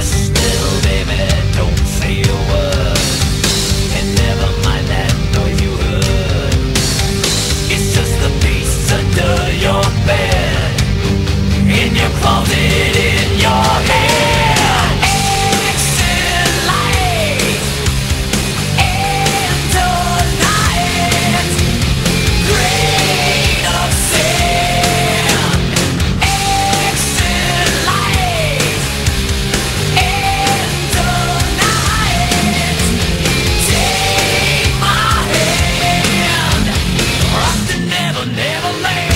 Hush, little baby, don't say a word. And never mind that noise you heard. It's just the beast under your bed, in your closet, in your head. Exit light into night. Grain of sand. Exit light into night. Take my hand. Off to Never, Never Land.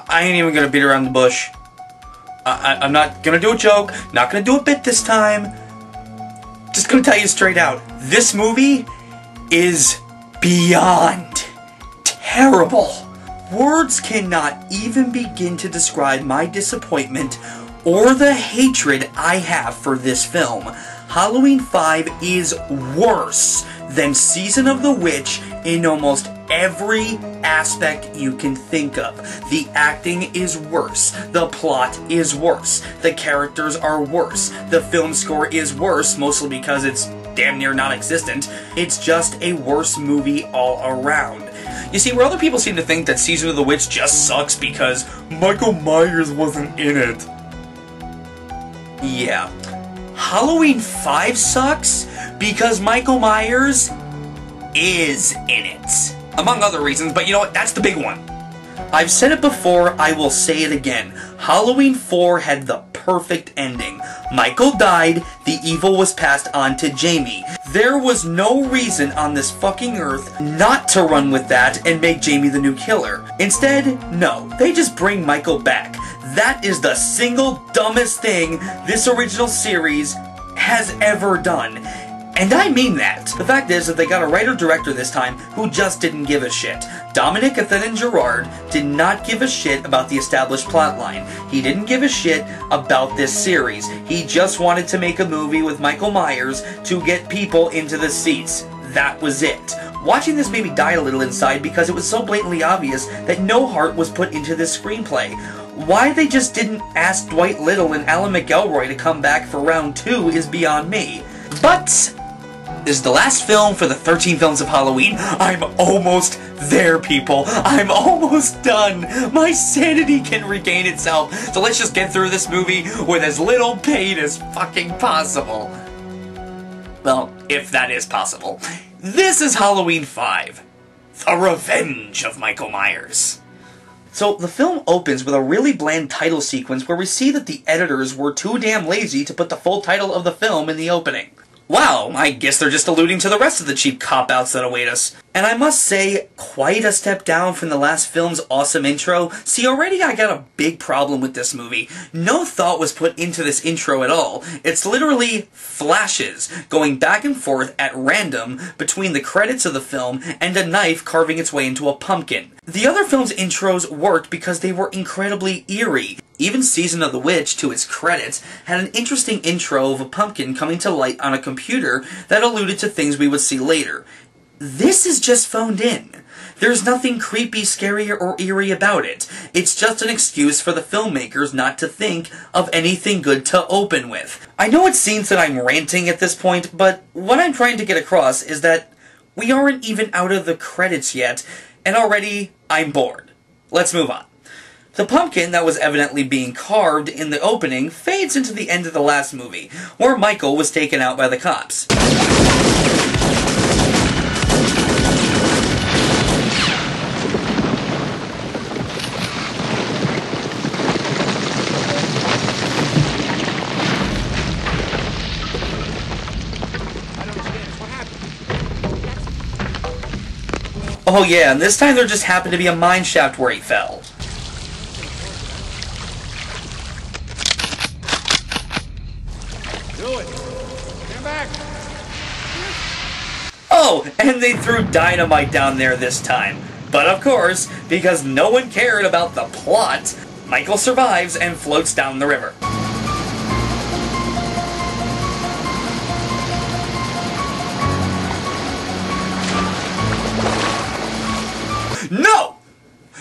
I ain't even gonna beat around the bush. I'm not gonna do a joke, not gonna do a bit this time. Just gonna tell you straight out, this movie is beyond terrible. Words cannot even begin to describe my disappointment or the hatred I have for this film. Halloween 5 is worse than Season of the Witch in almost every aspect you can think of. The acting is worse. The plot is worse. The characters are worse. The film score is worse, mostly because it's damn near non-existent. It's just a worse movie all around. You see, where other people seem to think that Season of the Witch just sucks because Michael Myers wasn't in it. Yeah. Halloween 5 sucks because Michael Myers is in it. Among other reasons, but you know what? That's the big one. I've said it before, I will say it again. Halloween 4 had the perfect ending. Michael died, the evil was passed on to Jamie. There was no reason on this fucking earth not to run with that and make Jamie the new killer. Instead, no, they just bring Michael back. That is the single dumbest thing this original series has ever done. And I mean that. The fact is that they got a writer-director this time who just didn't give a shit. Dominic and Gerard did not give a shit about the established plotline. He didn't give a shit about this series. He just wanted to make a movie with Michael Myers to get people into the seats. That was it. Watching this made me die a little inside because it was so blatantly obvious that no heart was put into this screenplay. Why they just didn't ask Dwight Little and Alan McElroy to come back for round 2 is beyond me. But this is the last film for the 13 films of Halloween. I'm almost there, people. I'm almost done. My sanity can regain itself. So let's just get through this movie with as little pain as fucking possible. Well, if that is possible. This is Halloween 5. The Revenge of Michael Myers. So, the film opens with a really bland title sequence where we see that the editors were too damn lazy to put the full title of the film in the opening. Wow, I guess they're just alluding to the rest of the cheap cop-outs that await us. And I must say, quite a step down from the last film's awesome intro. See, already I got a big problem with this movie. No thought was put into this intro at all. It's literally flashes, going back and forth at random between the credits of the film and a knife carving its way into a pumpkin. The other film's intros worked because they were incredibly eerie. Even Season of the Witch, to its credit, had an interesting intro of a pumpkin coming to light on a computer that alluded to things we would see later. This is just phoned in. There's nothing creepy, scary, or eerie about it. It's just an excuse for the filmmakers not to think of anything good to open with. I know it seems that I'm ranting at this point, but what I'm trying to get across is that we aren't even out of the credits yet, and already I'm bored. Let's move on. The pumpkin that was evidently being carved in the opening fades into the end of the last movie, where Michael was taken out by the cops. Oh yeah, and this time there just happened to be a mine shaft where he fell. Do it! Stand back! Oh, and they threw dynamite down there this time. But of course, because no one cared about the plot, Michael survives and floats down the river.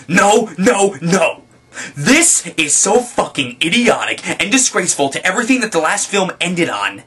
No, no, no! This is so fucking idiotic and disgraceful to everything that the last film ended on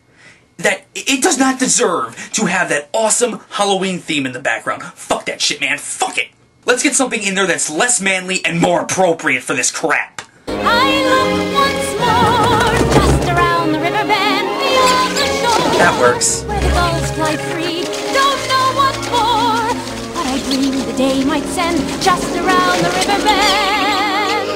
that it does not deserve to have that awesome Halloween theme in the background. Fuck that shit, man. Fuck it! Let's get something in there that's less manly and more appropriate for this crap. I look once more, just around the river bend, beyond the shore. That works. Where the gulls fly free, don't know what for. But I dream the day might send, just around the river bend,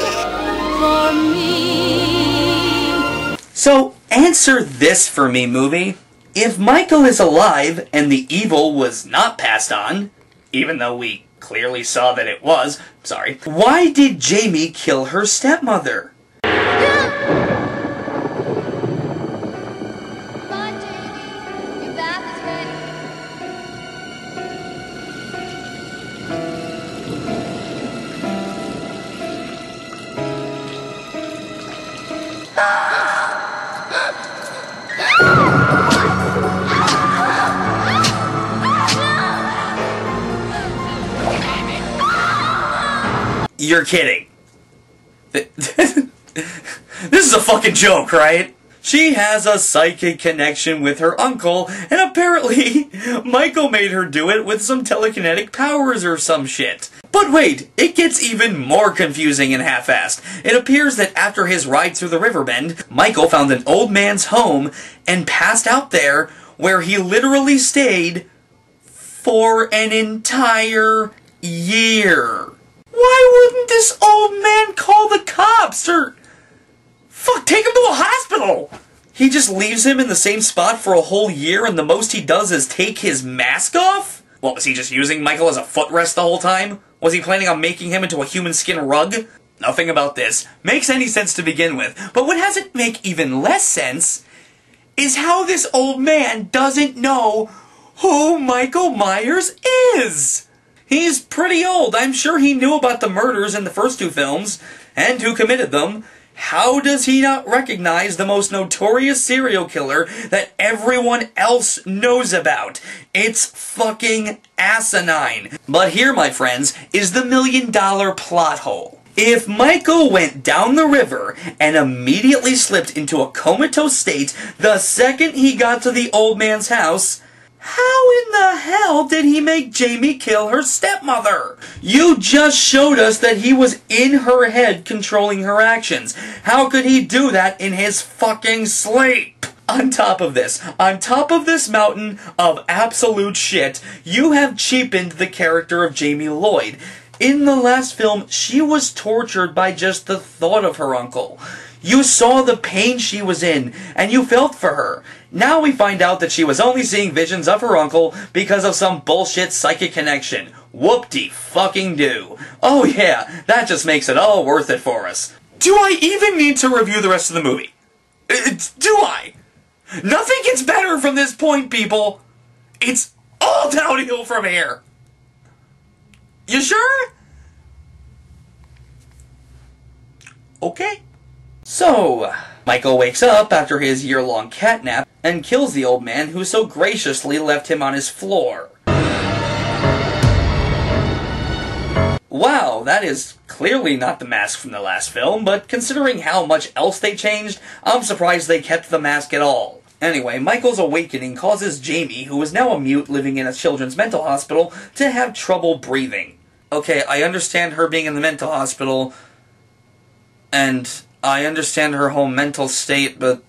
for me. So, answer this for me, movie. If Michael is alive and the evil was not passed on, even though we clearly saw that it was, sorry, why did Jamie kill her stepmother? Come on, Jamie. Your bath is You're kidding. This is a fucking joke, right? She has a psychic connection with her uncle, and apparently Michael made her do it with some telekinetic powers or some shit. But wait, it gets even more confusing and half-assed. It appears that after his ride through the river bend, Michael found an old man's home and passed out there, where he literally stayed for an entire year. Why wouldn't this old man call the cops, or fuck, take him to a hospital? He just leaves him in the same spot for a whole year, and the most he does is take his mask off? What, was he just using Michael as a footrest the whole time? Was he planning on making him into a human skin rug? Nothing about this makes any sense to begin with, but what hasn't make even less sense is how this old man doesn't know who Michael Myers is. He's pretty old. I'm sure he knew about the murders in the first two films, and who committed them. How does he not recognize the most notorious serial killer that everyone else knows about? It's fucking asinine. But here, my friends, is the $1 million plot hole. If Michael went down the river and immediately slipped into a comatose state the second he got to the old man's house, how in the hell did he make Jamie kill her stepmother? You just showed us that he was in her head controlling her actions. How could he do that in his fucking sleep? On top of this mountain of absolute shit, you have cheapened the character of Jamie Lloyd. In the last film, she was tortured by just the thought of her uncle. You saw the pain she was in, and you felt for her. Now we find out that she was only seeing visions of her uncle because of some bullshit psychic connection. Whoop-de-fucking-do. Oh yeah, that just makes it all worth it for us. Do I even need to review the rest of the movie? Do I? Nothing gets better from this point, people. It's all downhill from here. You sure? Okay. So, Michael wakes up after his year-long catnap and kills the old man who so graciously left him on his floor. Wow, that is clearly not the mask from the last film, but considering how much else they changed, I'm surprised they kept the mask at all. Anyway, Michael's awakening causes Jamie, who is now a mute living in a children's mental hospital, to have trouble breathing. Okay, I understand her being in the mental hospital, and I understand her whole mental state, but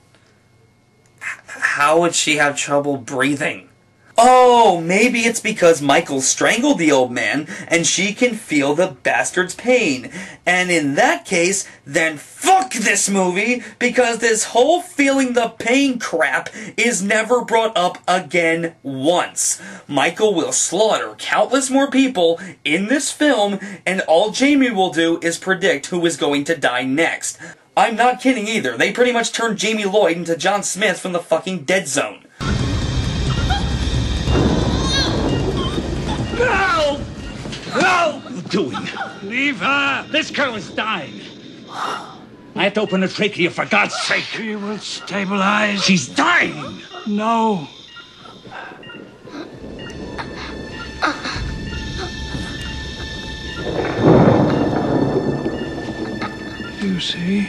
how would she have trouble breathing? Oh, maybe it's because Michael strangled the old man, and she can feel the bastard's pain. And in that case, then fuck this movie, because this whole feeling the pain crap is never brought up again once. Michael will slaughter countless more people in this film, and all Jamie will do is predict who is going to die next. I'm not kidding either. They pretty much turned Jamie Lloyd into John Smith from the fucking Dead Zone. No! No! What are you doing? Leave her! This girl is dying. I have to open her trachea, for God's sake. She will stabilize. She's dying! No. you see?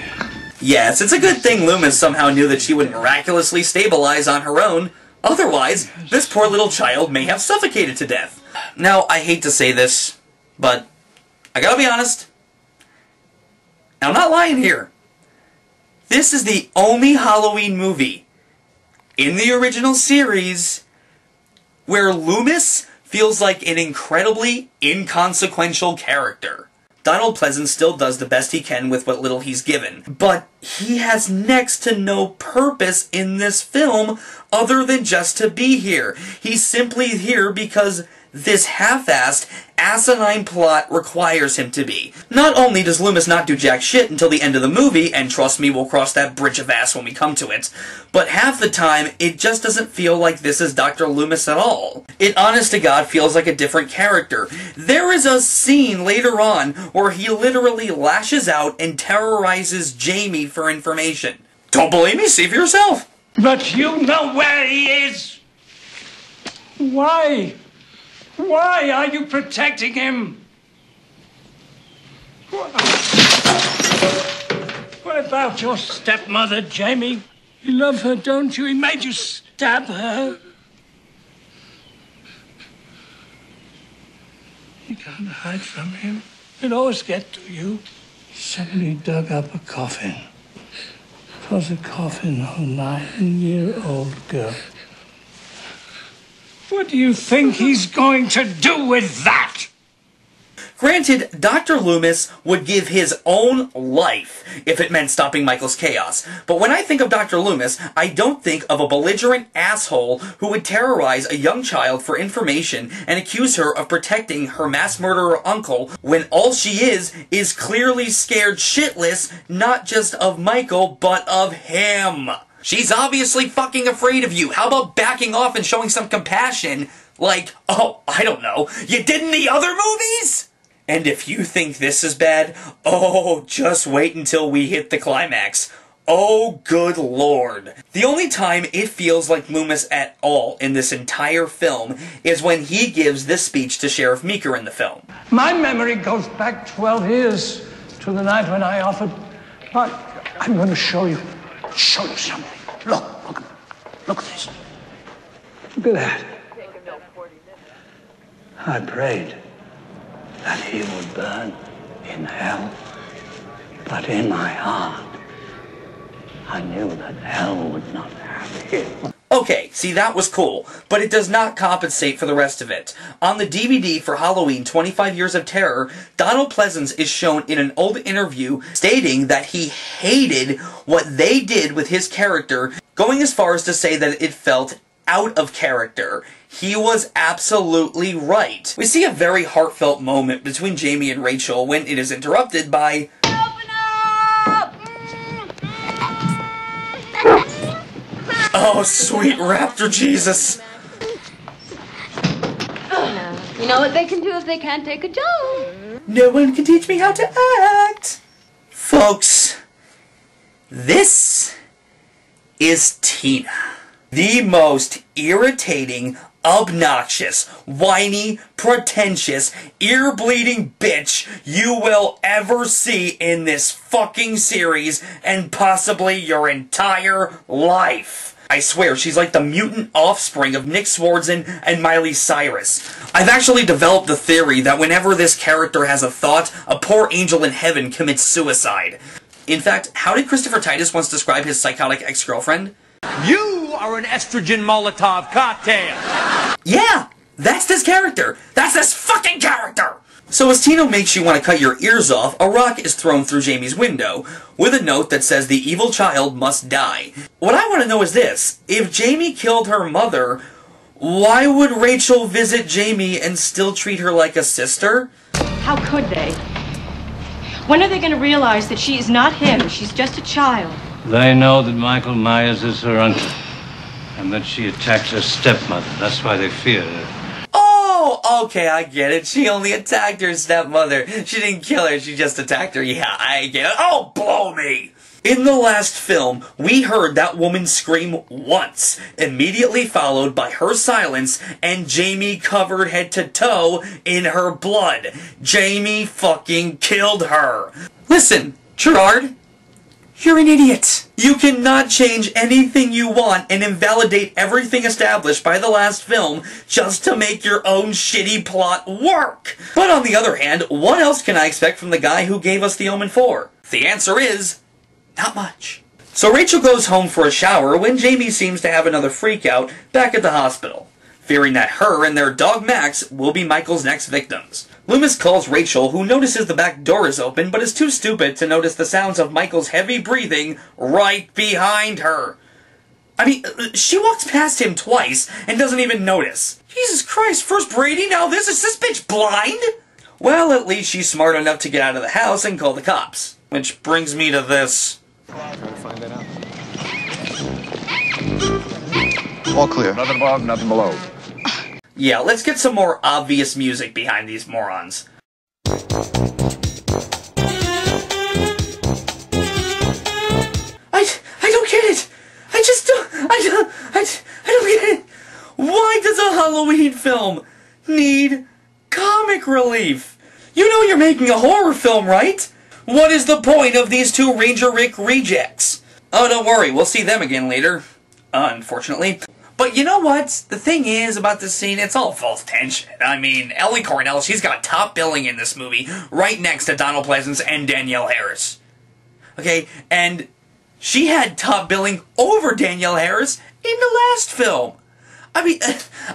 Yes, it's a good thing Loomis somehow knew that she would miraculously stabilize on her own. Otherwise, this poor little child may have suffocated to death. Now, I hate to say this, but I gotta be honest, and I'm not lying here. This is the only Halloween movie in the original series where Loomis feels like an incredibly inconsequential character. Donald Pleasence still does the best he can with what little he's given, but he has next to no purpose in this film other than just to be here. He's simply here because this half-assed, asinine plot requires him to be. Not only does Loomis not do jack shit until the end of the movie, and trust me, we'll cross that bridge of ass when we come to it, but half the time, it just doesn't feel like this is Dr. Loomis at all. It honest to God feels like a different character. There is a scene later on where he literally lashes out and terrorizes Jamie for information. Don't believe me? See for yourself. But you know where he is! Why? Why are you protecting him? What about your stepmother, Jamie? You love her, don't you? He made you stab her. You can't hide from him. He'll always get to you. Somebody dug up a coffin. It was a coffin of a 9-year-old girl. What do you think he's going to do with that? Granted, Dr. Loomis would give his own life if it meant stopping Michael's chaos, but when I think of Dr. Loomis, I don't think of a belligerent asshole who would terrorize a young child for information and accuse her of protecting her mass murderer uncle when all she is clearly scared shitless, not just of Michael, but of him. She's obviously fucking afraid of you. How about backing off and showing some compassion? Like, oh, I don't know, you did in the other movies? And if you think this is bad, oh, just wait until we hit the climax. Oh, good lord. The only time it feels like Loomis at all in this entire film is when he gives this speech to Sheriff Meeker in the film. My memory goes back 12 years to the night when I offered... But I'm going to show you something. Look at this. Look at that. I prayed that he would burn in hell, but in my heart, I knew that hell would not have him. Okay, see, that was cool, but it does not compensate for the rest of it. On the DVD for Halloween 25 Years of Terror, Donald Pleasence is shown in an old interview stating that he hated what they did with his character, going as far as to say that it felt out of character. He was absolutely right. We see a very heartfelt moment between Jamie and Rachel when it is interrupted by... Open up! Oh, sweet raptor Jesus. You know what they can do if they can't take a joke. No one can teach me how to act. Folks, this is Tina. The most irritating, obnoxious, whiny, pretentious, ear-bleeding bitch you will ever see in this fucking series and possibly your entire life. I swear, she's like the mutant offspring of Nick Swardson and Miley Cyrus. I've actually developed the theory that whenever this character has a thought, a poor angel in heaven commits suicide. In fact, how did Christopher Titus once describe his psychotic ex-girlfriend? You are an estrogen Molotov cocktail! Yeah, that's this character. That's this fucking character! So as Tino makes you want to cut your ears off, a rock is thrown through Jamie's window, with a note that says the evil child must die. What I want to know is this: if Jamie killed her mother, why would Rachel visit Jamie and still treat her like a sister? How could they? When are they going to realize that she is not him, she's just a child? They know that Michael Myers is her uncle, and that she attacked her stepmother. That's why they fear her. Oh, okay, I get it. She only attacked her stepmother. She didn't kill her, she just attacked her. Yeah, I get it. Oh, blow me! In the last film, we heard that woman scream once, immediately followed by her silence, and Jamie covered head to toe in her blood. Jamie fucking killed her. Listen, Gerard, you're an idiot. You cannot change anything you want and invalidate everything established by the last film just to make your own shitty plot work. But on the other hand, what else can I expect from the guy who gave us The Omen 4? The answer is, not much. So Rachel goes home for a shower when Jamie seems to have another freakout back at the hospital, fearing that her and their dog Max will be Michael's next victims. Loomis calls Rachel, who notices the back door is open but is too stupid to notice the sounds of Michael's heavy breathing right behind her. I mean, she walks past him twice and doesn't even notice. Jesus Christ, first Brady, now this? Is this bitch blind? Well, at least she's smart enough to get out of the house and call the cops. Which brings me to this. Trying to find that out. All clear. Nothing above, nothing below. Yeah, let's get some more obvious music behind these morons. I don't get it. I don't get it. Why does a Halloween film need comic relief? You know you're making a horror film, right? What is the point of these two Ranger Rick rejects? Oh, don't worry, we'll see them again later. Unfortunately. But you know what? The thing is about this scene, it's all false tension. I mean, Ellie Cornell, she's got top billing in this movie, right next to Donald Pleasance and Danielle Harris. Okay, and she had top billing over Danielle Harris in the last film. I mean,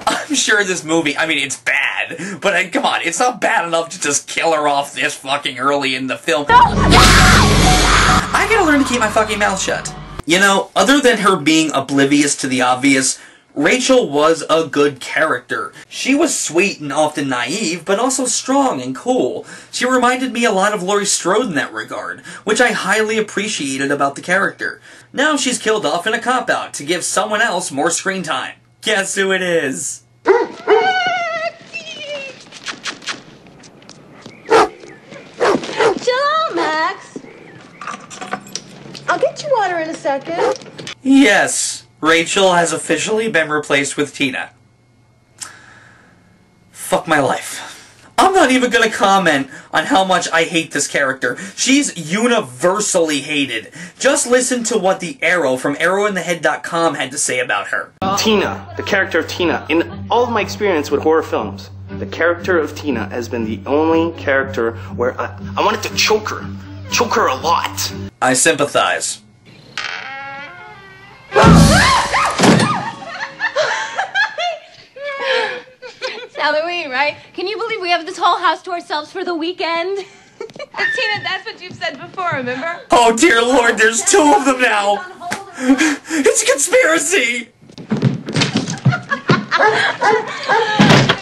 I'm sure this movie, I mean, it's bad, but come on, it's not bad enough to just kill her off this fucking early in the film. I gotta learn to keep my fucking mouth shut. You know, other than her being oblivious to the obvious, Rachel was a good character. She was sweet and often naive, but also strong and cool. She reminded me a lot of Laurie Strode in that regard, which I highly appreciated about the character. Now she's killed off in a cop-out to give someone else more screen time. Guess who it is? Chill out, Max. I'll get you water in a second. Yes, Rachel has officially been replaced with Tina. Fuck my life. I'm not even gonna comment on how much I hate this character. She's universally hated. Just listen to what the Arrow from ArrowInTheHead.com had to say about her. Tina, the character of Tina. In all of my experience with horror films, the character of Tina has been the only character where I wanted to choke her a lot. I sympathize. It's Halloween, right? Can you believe we have this whole house to ourselves for the weekend? Tina, that's what you've said before, remember? Oh dear Lord, there's two of them now! It's a conspiracy!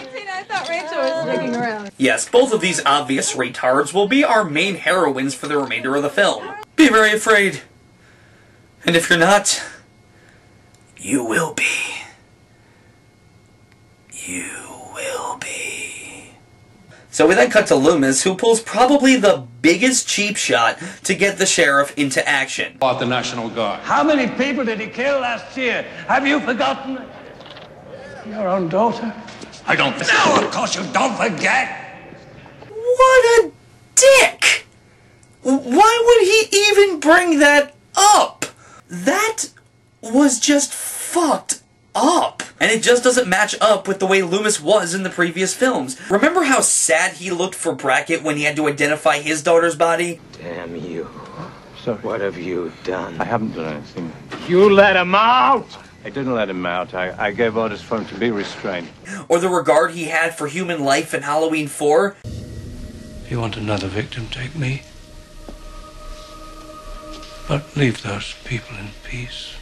Tina, I thought Rachel was sticking around. Yes, both of these obvious retards will be our main heroines for the remainder of the film. Be very afraid. And if you're not, you will be. You will be. So we then cut to Loomis, who pulls probably the biggest cheap shot to get the sheriff into action. About the National Guard. How many people did he kill last year? Have you forgotten? Your own daughter? I don't... No, of course you don't forget! What a dick! Why would he even bring that up? That was just fucked up. And it just doesn't match up with the way Loomis was in the previous films. Remember how sad he looked for Brackett when he had to identify his daughter's body? Damn you. Sorry. What have you done? I haven't done anything. You let him out! I didn't let him out. I gave orders for him to be restrained. Or the regard he had for human life in Halloween 4? If you want another victim, take me. But leave those people in peace.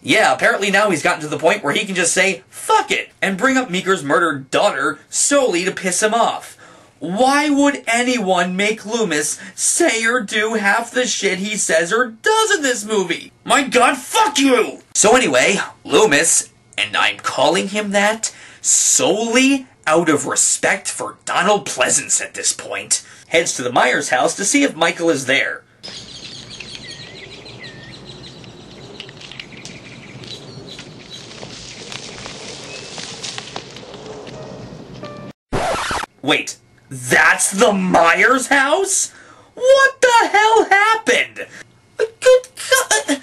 Yeah, apparently now he's gotten to the point where he can just say, fuck it, and bring up Meeker's murdered daughter solely to piss him off. Why would anyone make Loomis say or do half the shit he says or does in this movie? My god, fuck you! So anyway, Loomis, and I'm calling him that solely out of respect for Donald Pleasance at this point, heads to the Myers house to see if Michael is there. Wait, that's the Myers house? What the hell happened? Good God.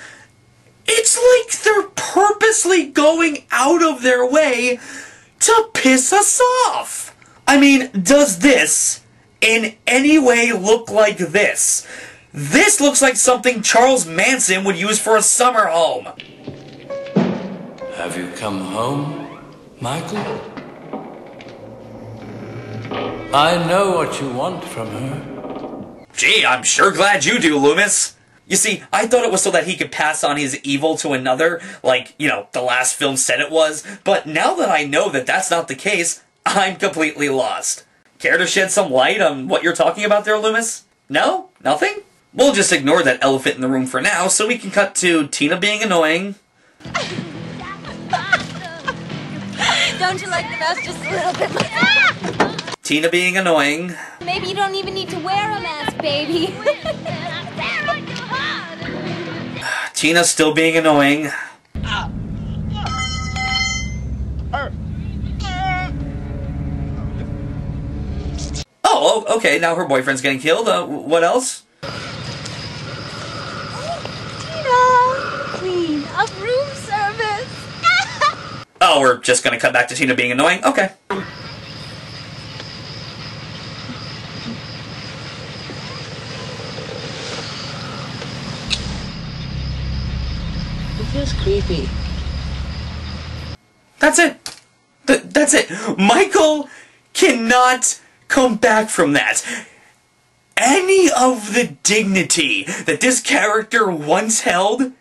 It's like they're purposely going out of their way to piss us off. I mean, does this in any way look like this? This looks like something Charles Manson would use for a summer home. Have you come home, Michael? I know what you want from her. Gee, I'm sure glad you do, Loomis. You see, I thought it was so that he could pass on his evil to another, like, you know, the last film said it was, but now that I know that that's not the case, I'm completely lost. Care to shed some light on what you're talking about there, Loomis? No? Nothing? We'll just ignore that elephant in the room for now, so we can cut to Tina being annoying. Don't you like the mouse just a little bit more? Tina being annoying. Maybe you don't even need to wear a mask, baby. Tina still being annoying. Oh, okay, now her boyfriend's getting killed. What else? Tina, clean up room service. Oh, we're just gonna cut back to Tina being annoying? Okay. It feels creepy. That's it. That's it. Michael cannot come back from that. Any of the dignity that this character once held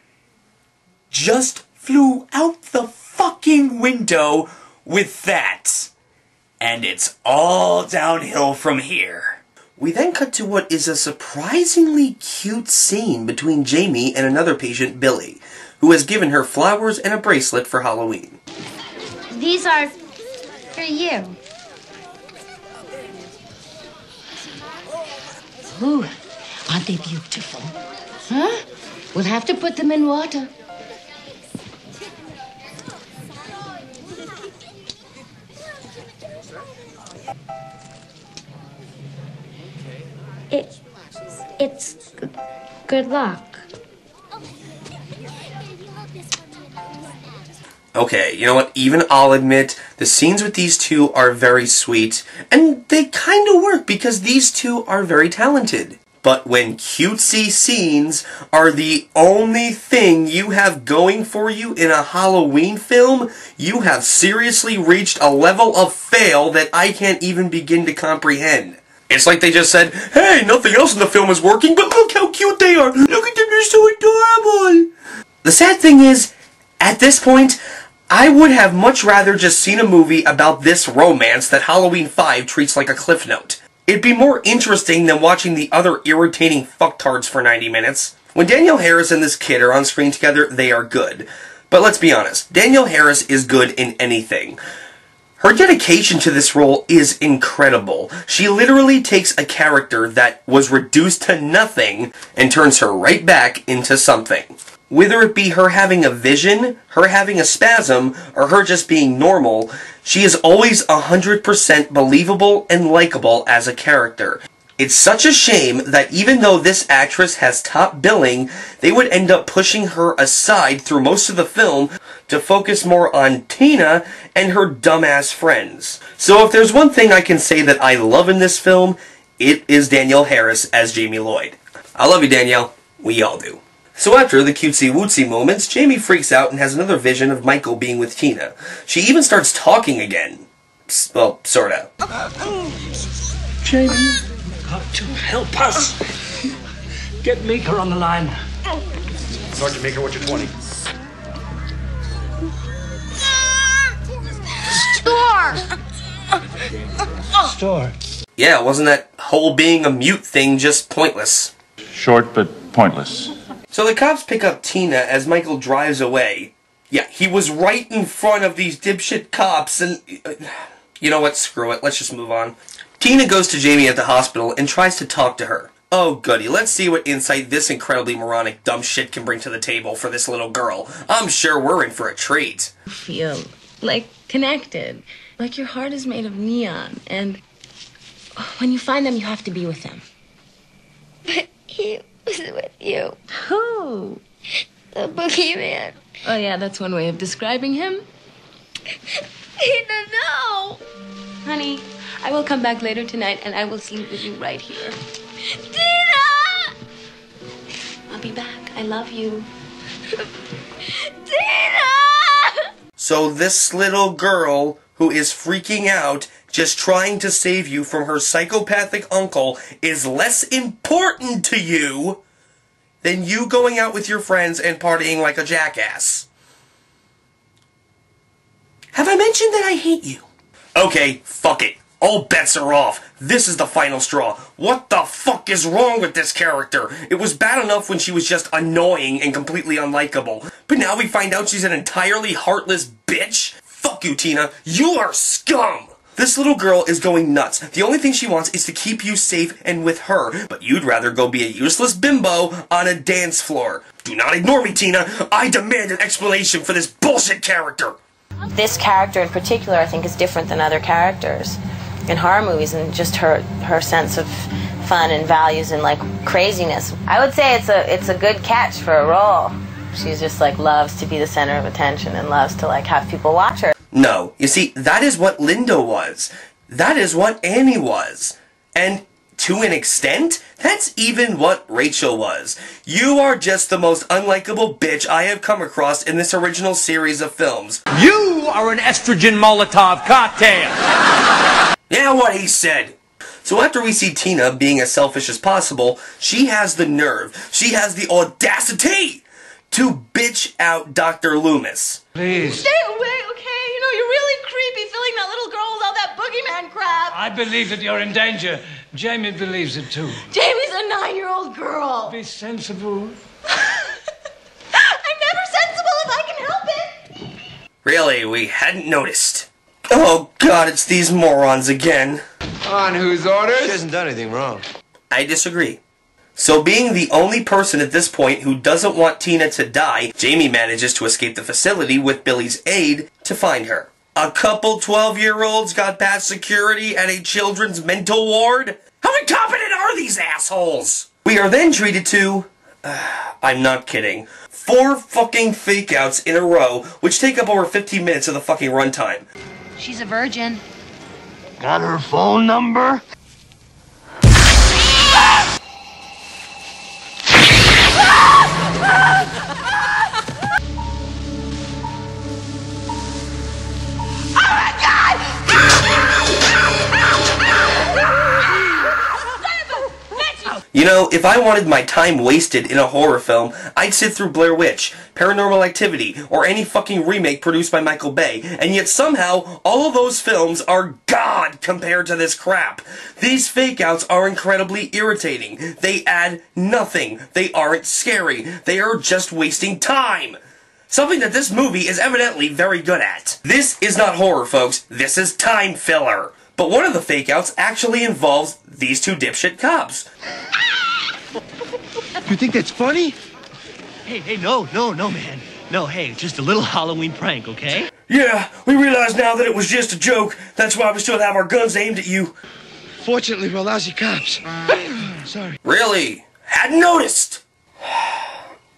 just flew out the fucking window with that. And it's all downhill from here. We then cut to what is a surprisingly cute scene between Jamie and another patient, Billy, who has given her flowers and a bracelet for Halloween. These are for you. Ooh, aren't they beautiful? Huh? We'll have to put them in water. It's good luck. Okay, you know what? Even I'll admit, the scenes with these two are very sweet, and they kind of work because these two are very talented. But when cutesy scenes are the only thing you have going for you in a Halloween film, you have seriously reached a level of fail that I can't even begin to comprehend. It's like they just said, hey, nothing else in the film is working, but look how cute they are! Look at them, they're so adorable! The sad thing is, at this point, I would have much rather just seen a movie about this romance that Halloween 5 treats like a cliff note. It'd be more interesting than watching the other irritating fucktards for 90 minutes. When Danielle Harris and this kid are on screen together, they are good. But let's be honest, Danielle Harris is good in anything. Her dedication to this role is incredible. She literally takes a character that was reduced to nothing and turns her right back into something. Whether it be her having a vision, her having a spasm, or her just being normal, she is always 100% believable and likable as a character. It's such a shame that even though this actress has top billing, they would end up pushing her aside through most of the film to focus more on Tina and her dumbass friends. So if there's one thing I can say that I love in this film, it is Danielle Harris as Jamie Lloyd. I love you, Danielle. We all do. So after the cutesy-wootsy moments, Jamie freaks out and has another vision of Michael being with Tina. She even starts talking again. Well, sorta. Jamie, got to help us. Get Meeker on the line. Sergeant Meeker, what's your 20? Store. Yeah, wasn't that whole being a mute thing just pointless? Short but pointless. So the cops pick up Tina as Michael drives away. Yeah, he was right in front of these dipshit cops and... you know what, screw it, let's just move on. Tina goes to Jamie at the hospital and tries to talk to her. Oh goody, let's see what insight this incredibly moronic dumb shit can bring to the table for this little girl. I'm sure we're in for a treat. Feel like connected, like your heart is made of neon, and when you find them, you have to be with them. But he was with you. Who? The boogeyman. Oh, yeah, that's one way of describing him. Tina, no! Honey, I will come back later tonight and I will sleep with you right here. Tina! I'll be back. I love you. Tina! So this little girl who is freaking out, just trying to save you from her psychopathic uncle, is less important to you than you going out with your friends and partying like a jackass. Have I mentioned that I hate you? Okay, fuck it. All bets are off. This is the final straw. What the fuck is wrong with this character? It was bad enough when she was just annoying and completely unlikable. But now we find out she's an entirely heartless bitch? Fuck you, Tina. You are scum! This little girl is going nuts. The only thing she wants is to keep you safe and with her, but you'd rather go be a useless bimbo on a dance floor. Do not ignore me, Tina. I demand an explanation for this bullshit character. This character in particular, I think, is different than other characters in horror movies, and just her sense of fun and values and like craziness. I would say it's a good catch for a role. She's just like loves to be the center of attention and loves to like have people watch her. No, you see, that is what Linda was. That is what Annie was. And to an extent, that's even what Rachel was. You are just the most unlikable bitch I have come across in this original series of films. You are an estrogen Molotov cocktail! Yeah, what he said. So after we see Tina being as selfish as possible, she has the nerve, she has the audacity to bitch out Dr. Loomis. Please. Stay away, okay? You know, you're really creepy filling that little girl with all that boogeyman crap. I believe that you're in danger. Jamie believes it too. Jamie's a 9-year-old girl. Be sensible. I'm never sensible if I can help it. Really, we hadn't noticed. Oh god, it's these morons again. On whose orders? She hasn't done anything wrong. I disagree. So being the only person at this point who doesn't want Tina to die, Jamie manages to escape the facility with Billy's aid to find her. A couple 12-year-olds got past security at a children's mental ward? How incompetent are these assholes? We are then treated to... I'm not kidding. 4 fucking fake-outs in a row, which take up over 15 minutes of the fucking runtime. She's a virgin. Got her phone number? You know, if I wanted my time wasted in a horror film, I'd sit through Blair Witch, Paranormal Activity, or any fucking remake produced by Michael Bay, and yet somehow, all of those films are god compared to this crap. These fake-outs are incredibly irritating. They add nothing. They aren't scary. They are just wasting time. Something that this movie is evidently very good at. This is not horror, folks. This is time filler. But one of the fake-outs actually involves these 2 dipshit cops. You think that's funny? Hey, no, man. No, hey, just a little Halloween prank, okay? Yeah, we realize now that it was just a joke. That's why we still have our guns aimed at you. Fortunately, we're lousy cops. Sorry. Really? Hadn't noticed.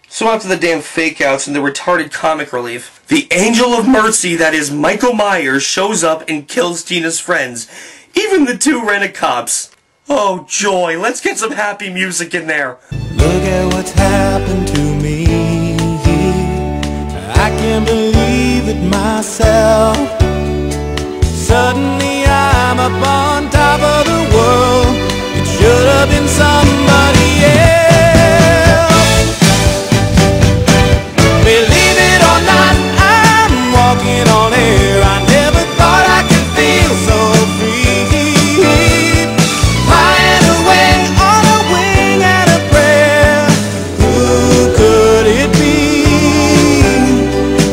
So after the damn fake-outs and the retarded comic relief, the angel of mercy that is Michael Myers shows up and kills Tina's friends. Even the 2 rent-a-cops. Oh, joy. Let's get some happy music in there. Look at what's happened to me. I can't believe it myself. Suddenly I'm up on top of the world. It should have been somebody else. Believe it or not, I'm walking on air. I never thought I could feel so free. Flying away on a wing and a prayer. Who could it be?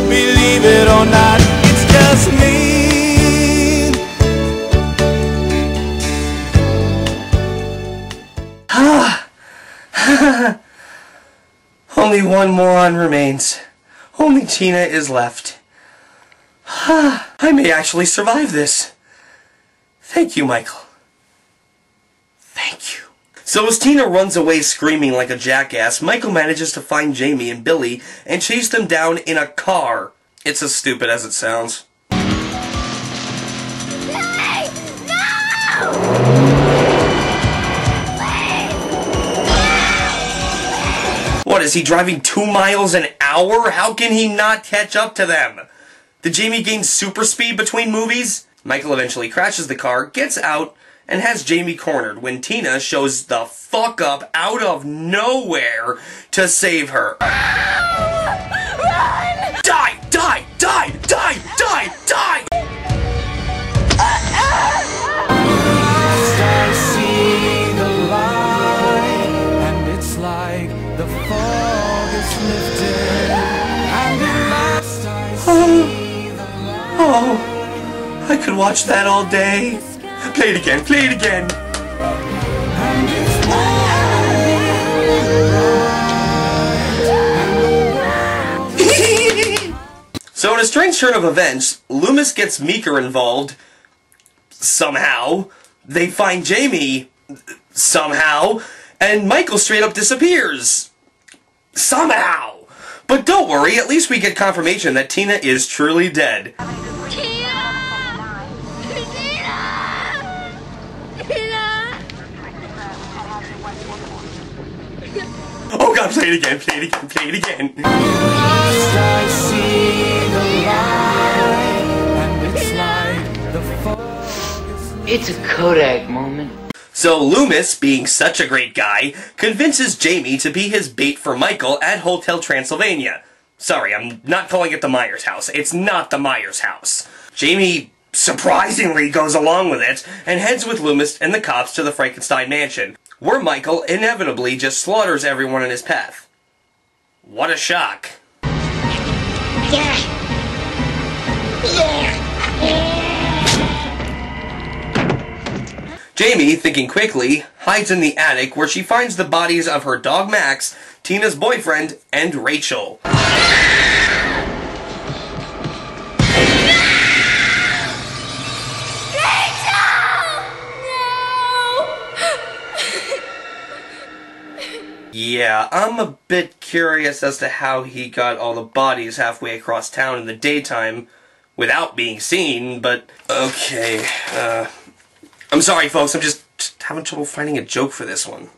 Believe it or not, it's just me. Only one moron remains. Only Tina is left. I may actually survive this. Thank you, Michael. Thank you. So as Tina runs away screaming like a jackass, Michael manages to find Jamie and Billy and chase them down in a car. It's as stupid as it sounds. What, is he driving 2 miles an hour? How can he not catch up to them? Did Jamie gain super speed between movies? Michael eventually crashes the car, gets out, and has Jamie cornered when Tina shows the fuck up out of nowhere to save her. Run! Die! Die! Die! Die! Die! Die! I see the light, and it's like the fog is lifted, and at last I see the light. Oh, I could watch that all day. Play it again, play it again. And it's So in a strange turn of events, Loomis gets Meeker involved. Somehow. They find Jamie. Somehow. And Michael straight up disappears. Somehow. But don't worry, at least we get confirmation that Tina is truly dead. Oh god, play it again, play it again, play it again. I see the light, and it's like the fog is lifted. It's a Kodak moment. So Loomis, being such a great guy, convinces Jamie to be his bait for Michael at Hotel Transylvania. Sorry, I'm not calling it the Myers house. It's not the Myers house. Jamie surprisingly goes along with it and heads with Loomis and the cops to the Frankenstein mansion, where Michael inevitably just slaughters everyone in his path. What a shock. Jamie, thinking quickly, hides in the attic where she finds the bodies of her dog Max, Tina's boyfriend, and Rachel. Yeah, I'm a bit curious as to how he got all the bodies halfway across town in the daytime without being seen, but okay. I'm sorry, folks, I'm just having trouble finding a joke for this one.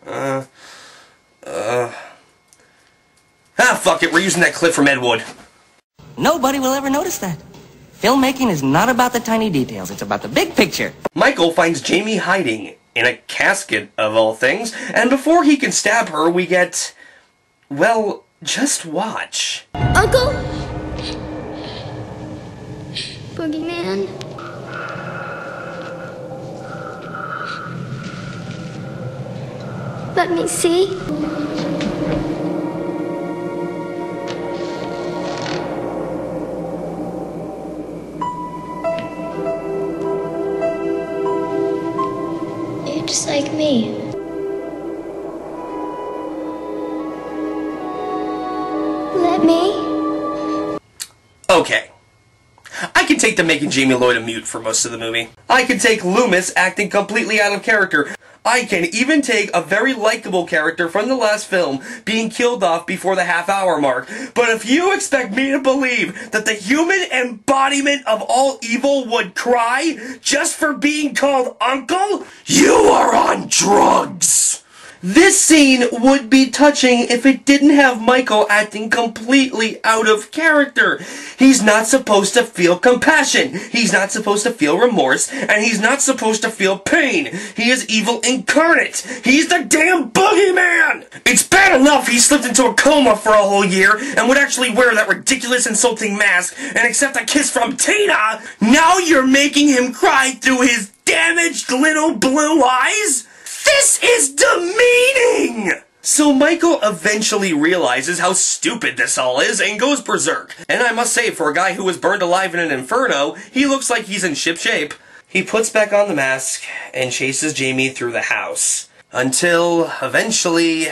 Fuck it, we're using that clip from Ed Wood. Nobody will ever notice that. Filmmaking is not about the tiny details, it's about the big picture. Michael finds Jamie hiding in a casket, of all things, and before he can stab her, we get... well, just watch. Uncle? Boogeyman? Let me see. You're just like me. Let me? Okay. I can take them making Jamie Lloyd a mute for most of the movie. I can take Loomis acting completely out of character. I can even take a very likable character from the last film being killed off before the half-hour mark. But if you expect me to believe that the human embodiment of all evil would cry just for being called Uncle, you are on drugs! This scene would be touching if it didn't have Michael acting completely out of character. He's not supposed to feel compassion. He's not supposed to feel remorse. And he's not supposed to feel pain. He is evil incarnate. He's the damn boogeyman! It's bad enough he slipped into a coma for a whole year and would actually wear that ridiculous insulting mask and accept a kiss from Tina. Now you're making him cry through his damaged little blue eyes? This is demeaning! So Michael eventually realizes how stupid this all is and goes berserk. And I must say, for a guy who was burned alive in an inferno, he looks like he's in ship shape. He puts back on the mask and chases Jamie through the house. Until, eventually...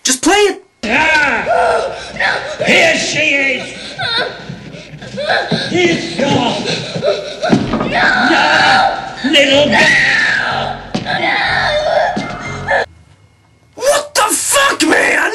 just play it! Ah! Here she is! He's gone! No! What the fuck, man?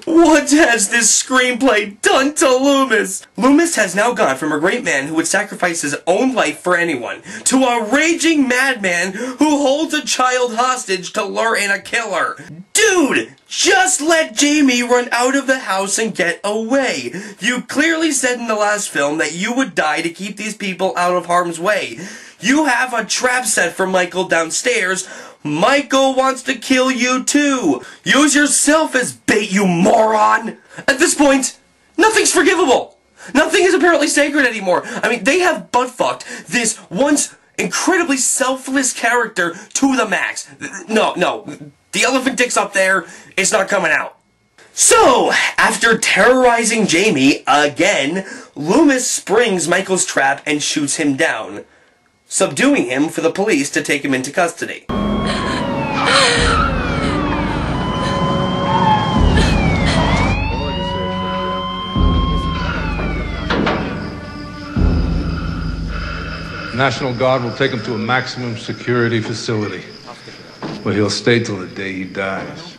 What has this screenplay done to Loomis? Loomis has now gone from a great man who would sacrifice his own life for anyone to a raging madman who holds a child hostage to lure in a killer. Dude, just let Jamie run out of the house and get away. You clearly said in the last film that you would die to keep these people out of harm's way. You have a trap set for Michael downstairs. Michael wants to kill you too. Use yourself as bait, you moron. At this point, nothing's forgivable. Nothing is apparently sacred anymore. I mean, they have butt-fucked this once incredibly selfless character to the max. No. The elephant dick's up there. It's not coming out. So, after terrorizing Jamie again, Loomis springs Michael's trap and shoots him down, subduing him for the police to take him into custody. National Guard will take him to a maximum security facility, where he'll stay till the day he dies.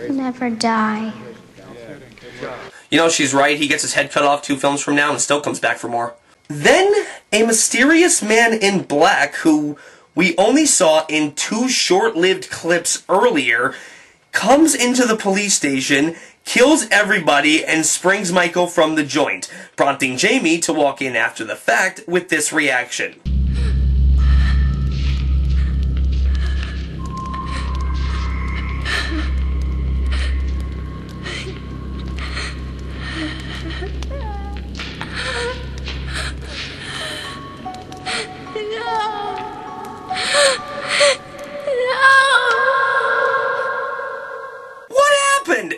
Never die. You know, she's right. He gets his head cut off 2 films from now and still comes back for more. Then, a mysterious man in black who we only saw in 2 short-lived clips earlier comes into the police station, kills everybody, and springs Michael from the joint, prompting Jamie to walk in after the fact with this reaction.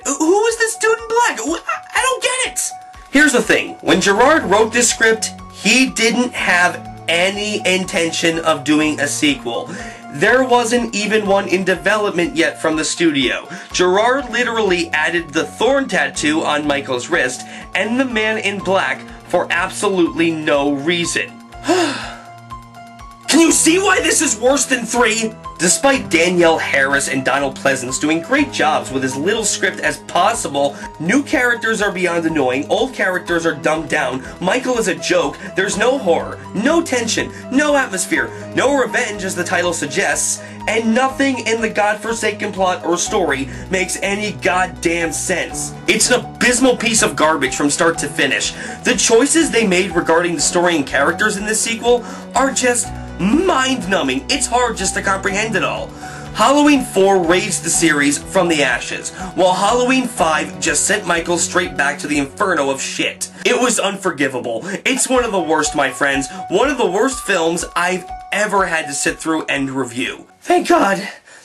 Who is this dude in black? I don't get it! Here's the thing. When Gerard wrote this script, he didn't have any intention of doing a sequel. There wasn't even one in development yet from the studio. Gerard literally added the thorn tattoo on Michael's wrist and the man in black for absolutely no reason. Can you see why this is worse than 3? Despite Danielle Harris and Donald Pleasance doing great jobs with as little script as possible, new characters are beyond annoying, old characters are dumbed down, Michael is a joke, there's no horror, no tension, no atmosphere, no revenge as the title suggests, and nothing in the godforsaken plot or story makes any goddamn sense. It's an abysmal piece of garbage from start to finish. The choices they made regarding the story and characters in this sequel are just mind-numbing. It's hard just to comprehend it all. Halloween 4 raised the series from the ashes, while Halloween 5 just sent Michael straight back to the inferno of shit. It was unforgivable. It's one of the worst, my friends. One of the worst films I've ever had to sit through and review. Thank God.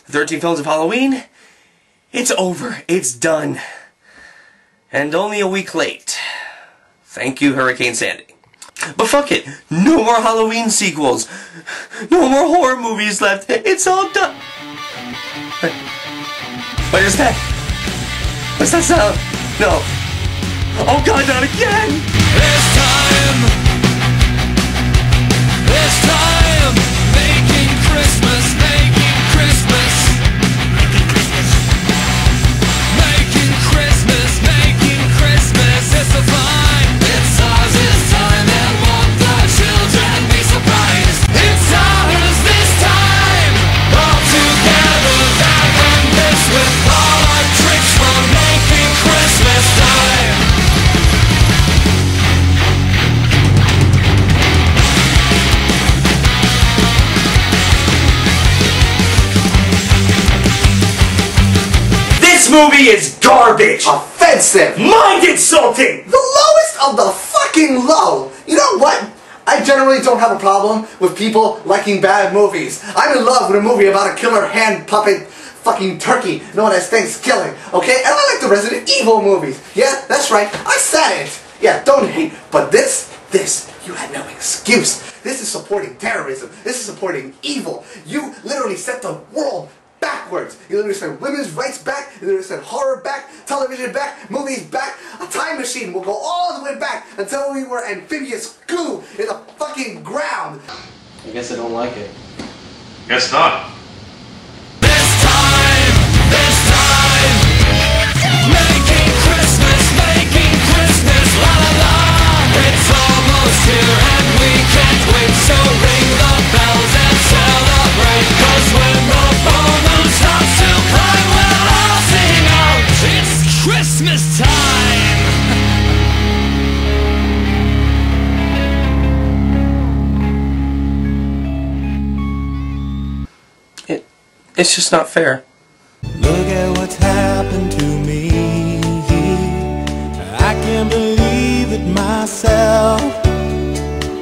The 13 films of Halloween, it's over. It's done. And only a week late. Thank you, Hurricane Sandy. But fuck it, no more Halloween sequels, no more horror movies left, it's all done. What is that? What's that sound? No. Oh God, not again! This time, making Christmas, making Christmas. Making Christmas, making Christmas, it's a fine. It's ours this time, and won't the children be surprised? It's ours this time, all together, that and this, with all our tricks for making Christmas time. This movie is garbage! Offensive! Mind-insulting! The lowest of the fucking low! You know what? I generally don't have a problem with people liking bad movies. I'm in love with a movie about a killer hand puppet fucking turkey known as Thanksgiving, okay? And I like the Resident Evil movies. Yeah, that's right. I said it. Yeah, don't hate. But this, you had no excuse. This is supporting terrorism. This is supporting evil. You literally set the world backwards. You literally said women's rights back, you literally said horror back, television back, movies back. A time machine will go all the way back until we were amphibious goo in the fucking ground. I guess I don't like it. Guess not. Making Christmas, la la la. It's almost here and we can't wait. So ring the bells and celebrate. 'Cause when the full moon starts to climb, we'll all sing out, it's Christmas time. It's just not fair. Look at what's happened to me. I can't believe it myself.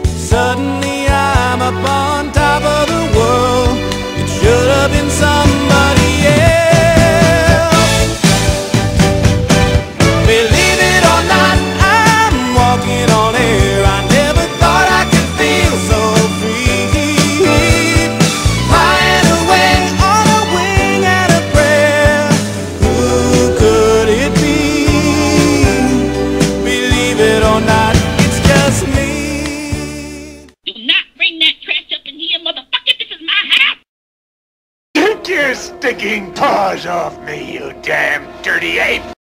Suddenly I'm up on top of the world. It should have been somebody else. Believe it or not, I'm walking on air. I never thought I could feel so free. Flying away on a wing and a prayer. Who could it be? Believe it or not, it's just me. Do not bring that trash up in here, motherfucker. This is my house. Take your stinking paws off me, you damn dirty ape!